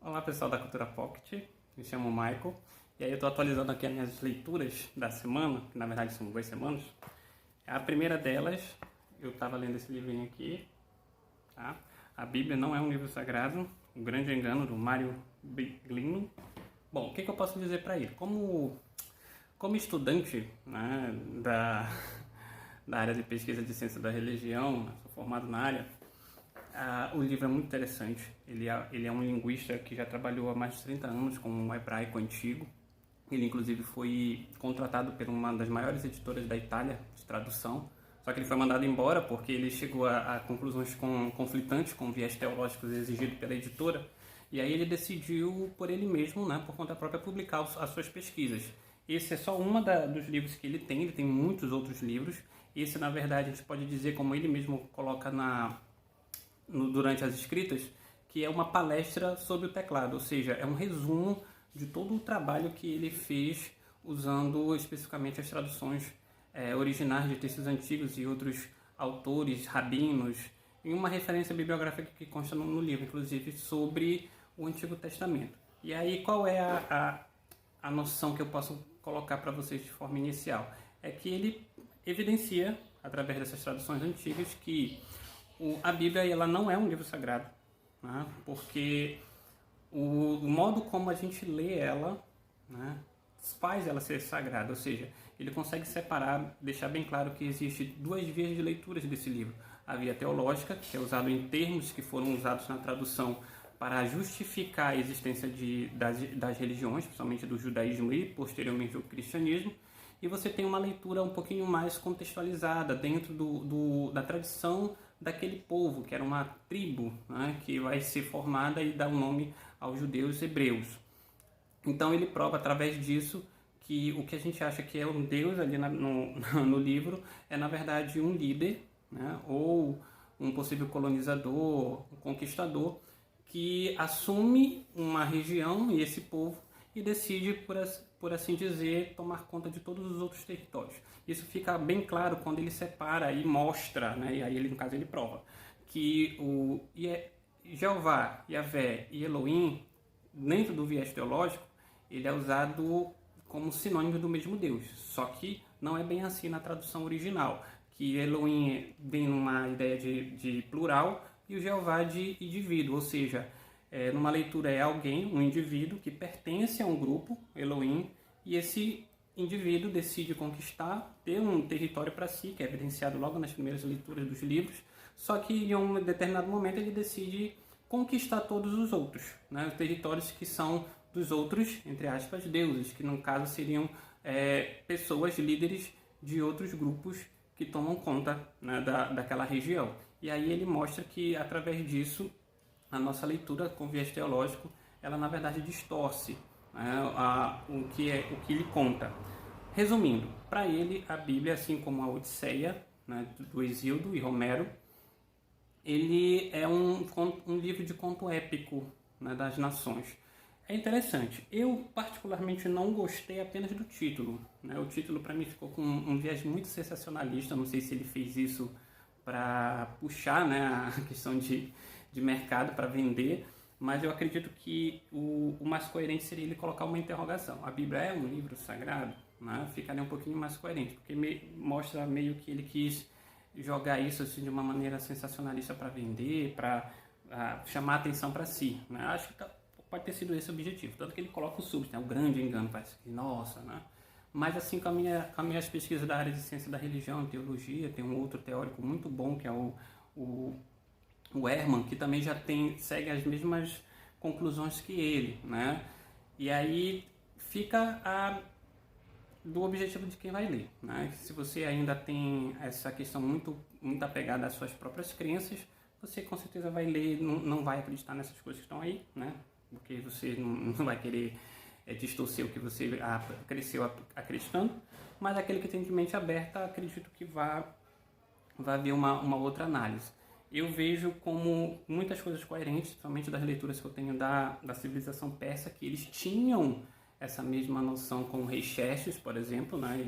Olá pessoal da Cultura Pocket, me chamo Michael e aí eu estou atualizando aqui as minhas leituras da semana, que na verdade são 2 semanas. A primeira delas, eu estava lendo esse livrinho aqui, tá? A Bíblia não é um livro sagrado, O Grande Engano, do Mário Biglino. Bom, o que eu posso dizer para ele? Como estudante, né, da área de pesquisa de ciência da religião, sou formado na área. O livro é muito interessante. Ele é um linguista que já trabalhou há mais de 30 anos com o hebraico antigo. Ele, inclusive, foi contratado por uma das maiores editoras da Itália de tradução. Só que ele foi mandado embora porque ele chegou a conclusões conflitantes com viés teológicos exigidos pela editora. E aí ele decidiu, por ele mesmo, né, por conta própria, publicar as suas pesquisas. Esse é só dos livros que ele tem muitos outros livros. Esse, na verdade, a gente pode dizer, como ele mesmo coloca durante as escritas, que é uma palestra sobre o teclado, ou seja, é um resumo de todo o trabalho que ele fez usando especificamente as traduções originais de textos antigos e outros autores, rabinos, e uma referência bibliográfica que consta no livro, inclusive, sobre o Antigo Testamento. E aí, qual é a noção que eu posso colocar para vocês de forma inicial? É que ele evidencia, através dessas traduções antigas, que a Bíblia ela não é um livro sagrado, né? Porque o modo como a gente lê ela, né, faz ela ser sagrada, ou seja, ele consegue separar, deixar bem claro que existe duas vias de leituras desse livro. A via teológica, que é usada em termos que foram usados na tradução para justificar a existência das religiões, principalmente do judaísmo e posteriormente do cristianismo, e você tem uma leitura um pouquinho mais contextualizada dentro da tradição daquele povo, que era uma tribo, né, que vai ser formada e dar o nome aos judeus hebreus. Então ele prova através disso que o que a gente acha que é um deus ali no livro é na verdade um líder, né, ou um possível colonizador, um conquistador, que assume uma região e esse povo e decide, por assim dizer, tomar conta de todos os outros territórios. Isso fica bem claro quando ele separa e mostra, né, e aí ele, no caso ele prova, que o Jeová, Yahvé e Elohim, dentro do viés teológico, ele é usado como sinônimo do mesmo Deus, só que não é bem assim na tradução original, que Elohim vem numa ideia de plural e o Jeová de indivíduo, ou seja, numa leitura é alguém, um indivíduo que pertence a um grupo, Elohim, e esse indivíduo decide conquistar, ter um território para si, que é evidenciado logo nas primeiras leituras dos livros, só que em um determinado momento ele decide conquistar todos os outros, né, os territórios que são dos outros, entre aspas, deuses, que no caso seriam pessoas, líderes de outros grupos que tomam conta, né, daquela região. E aí ele mostra que, através disso, a nossa leitura com viés teológico, ela na verdade distorce, né, o que ele conta. Resumindo, para ele a Bíblia, assim como a Odisseia, né, do Hesíodo e Homero, ele é um livro de conto épico, né, das nações. É interessante. Eu particularmente não gostei apenas do título, né? O título para mim ficou com um viés muito sensacionalista. Não sei se ele fez isso para puxar, né, a questão de mercado para vender, mas eu acredito que o mais coerente seria ele colocar uma interrogação. A Bíblia é um livro sagrado? Né? Ficaria um pouquinho mais coerente, porque mostra meio que ele quis jogar isso assim, de uma maneira sensacionalista para vender, para chamar a atenção para si. Né? Acho que pode ter sido esse o objetivo, tanto que ele coloca o subtítulo, né? O grande engano, parece que, nossa, né? Mas assim, com as minhas pesquisas da área de ciência da religião e teologia, tem um outro teórico muito bom, que é o Ehrman, que também já segue as mesmas conclusões que ele, né? E aí fica do objetivo de quem vai ler, né? Se você ainda tem essa questão muito apegada às suas próprias crenças, você com certeza vai ler, não vai acreditar nessas coisas que estão aí, né? Porque você não vai querer distorcer o que você cresceu acreditando, mas aquele que tem de mente aberta, acredito que vai ver uma outra análise. Eu vejo como muitas coisas coerentes, principalmente das leituras que eu tenho da civilização persa, que eles tinham essa mesma noção com o rei Xerxes, por exemplo, né?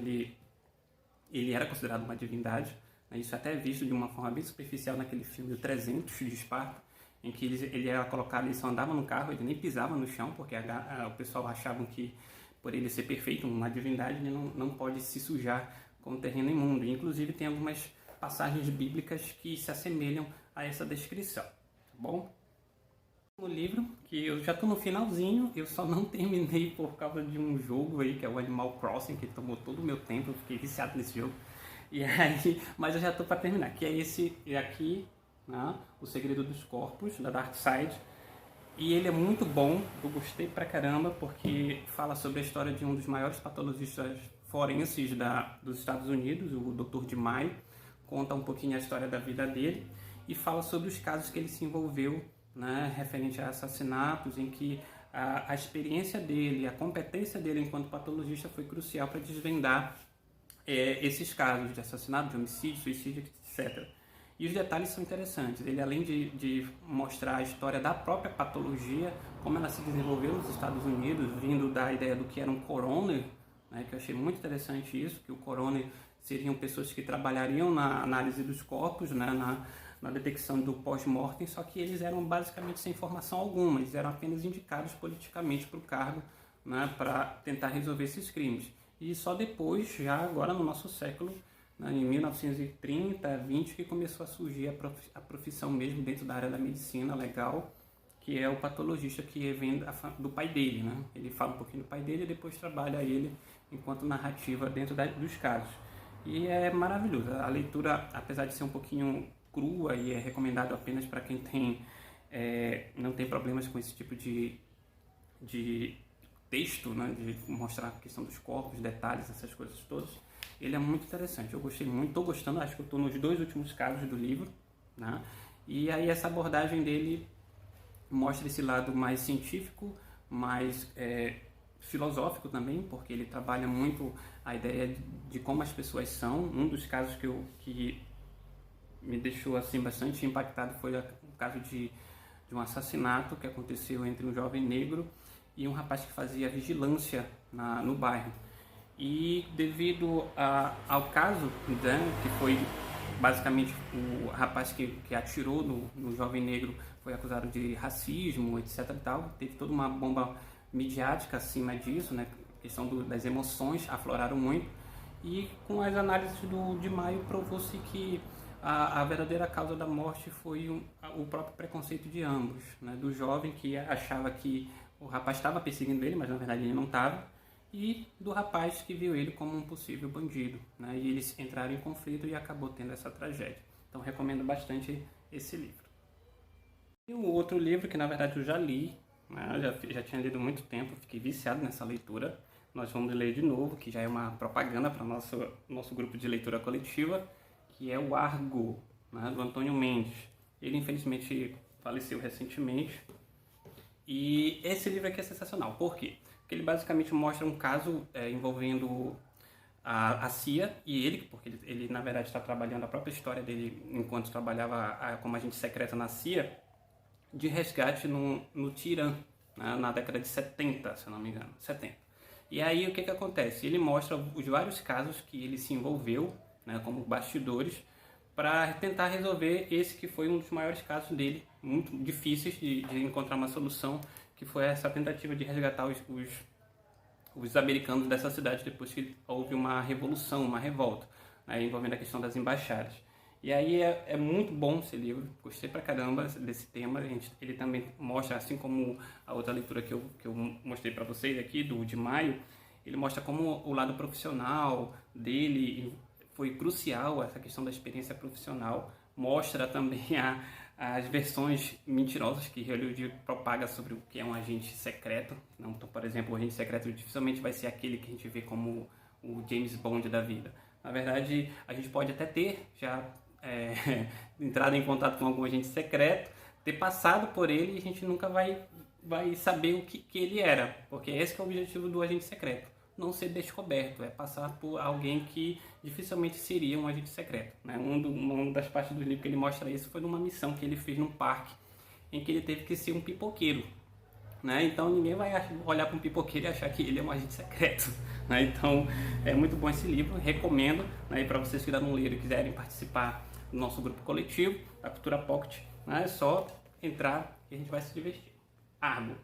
Ele era considerado uma divindade, né? Isso é até visto de uma forma bem superficial naquele filme O 300 de Esparta, em que ele era colocado, ele só andava no carro, ele nem pisava no chão, porque o pessoal achava que por ele ser perfeito, uma divindade, ele não pode se sujar com o terreno imundo. Inclusive tem algumas passagens bíblicas que se assemelham a essa descrição, tá bom? O livro, que eu já estou no finalzinho, eu só não terminei por causa de um jogo aí, que é o Animal Crossing, que tomou todo o meu tempo, eu fiquei viciado nesse jogo. E aí, mas eu já estou para terminar, que é esse aqui, né? O Segredo dos Corpos, da Dark Side. E ele é muito bom, eu gostei pra caramba, porque fala sobre a história de um dos maiores patologistas forenses dos Estados Unidos, o Dr. DeMaio. Conta um pouquinho a história da vida dele e fala sobre os casos que ele se envolveu, né, referente a assassinatos, em que a experiência dele, a competência dele enquanto patologista foi crucial para desvendar esses casos de assassinato, de homicídio, suicídio, etc. E os detalhes são interessantes. Ele, além de mostrar a história da própria patologia, como ela se desenvolveu nos Estados Unidos, vindo da ideia do que era um coroner, né, que eu achei muito interessante isso, que o coroner seriam pessoas que trabalhariam na análise dos corpos, né, na detecção do pós-mortem, só que eles eram basicamente sem informação alguma, eles eram apenas indicados politicamente para o cargo, né, para tentar resolver esses crimes. E só depois, já agora no nosso século, né, em 1930, 20, que começou a surgir a profissão mesmo dentro da área da medicina legal, que é o patologista, que vem do pai dele, né? Ele fala um pouquinho do pai dele e depois trabalha ele enquanto narrativa dentro dos casos. E é maravilhoso. A leitura, apesar de ser um pouquinho crua e é recomendado apenas para quem não tem problemas com esse tipo de texto, né, de mostrar a questão dos corpos, detalhes, essas coisas todas, ele é muito interessante. Eu gostei muito, estou gostando, acho que eu estou nos 2 últimos casos do livro, né? E aí essa abordagem dele mostra esse lado mais científico, mais filosófico também, porque ele trabalha muito a ideia de como as pessoas são. Um dos casos que me deixou assim bastante impactado foi o caso de um assassinato que aconteceu entre um jovem negro e um rapaz que fazia vigilância no bairro. E devido ao caso, né, que foi basicamente o rapaz que atirou no jovem negro foi acusado de racismo, etc. e tal, teve toda uma bomba midiática acima disso, né, a questão das emoções afloraram muito, e com as análises do DeMaio provou-se que a verdadeira causa da morte foi o próprio preconceito de ambos, né? Do jovem que achava que o rapaz estava perseguindo ele, mas na verdade ele não estava, e do rapaz que viu ele como um possível bandido, né? E eles entraram em conflito e acabou tendo essa tragédia. Então recomendo bastante esse livro. E o outro livro que na verdade eu já li, né? já tinha lido há muito tempo, fiquei viciado nessa leitura. Nós vamos ler de novo, que já é uma propaganda para o nosso grupo de leitura coletiva, que é o Argo, né, do Antônio Mendes. Ele infelizmente faleceu recentemente. E esse livro aqui é sensacional. Por quê? Porque ele basicamente mostra um caso envolvendo a CIA e ele, porque ele na verdade está trabalhando a própria história dele enquanto trabalhava como agente secreto na CIA, de resgate no Tirã, né, na década de 70, se eu não me engano, 70. E aí o que acontece? Ele mostra os vários casos que ele se envolveu, né, como bastidores, para tentar resolver esse que foi um dos maiores casos dele, muito difíceis de encontrar uma solução, que foi essa tentativa de resgatar os americanos dessa cidade depois que houve uma revolução, uma revolta, né, envolvendo a questão das embaixadas. E aí é muito bom esse livro, gostei pra caramba desse tema. Ele também mostra, assim como a outra leitura que eu mostrei para vocês aqui, do DeMaio, ele mostra como o lado profissional dele foi crucial, essa questão da experiência profissional. Mostra também as versões mentirosas que Hollywood propaga sobre o que é um agente secreto. Então, por exemplo, o agente secreto dificilmente vai ser aquele que a gente vê como o James Bond da vida. Na verdade, a gente pode até ter já entrado em contato com algum agente secreto, ter passado por ele, e a gente nunca vai saber o que ele era, porque esse que é o objetivo do agente secreto, não ser descoberto, é passar por alguém que dificilmente seria um agente secreto, né? Uma das partes do livro que ele mostra isso foi numa missão que ele fez num parque, em que ele teve que ser um pipoqueiro, né? Então ninguém vai olhar para um pipoqueiro e achar que ele é um agente secreto, né? Então é muito bom esse livro, recomendo, né? E para vocês que ainda não leram e quiserem participar do nosso grupo coletivo, da Cultura Pocket, né? É só entrar e a gente vai se divertir. Argo.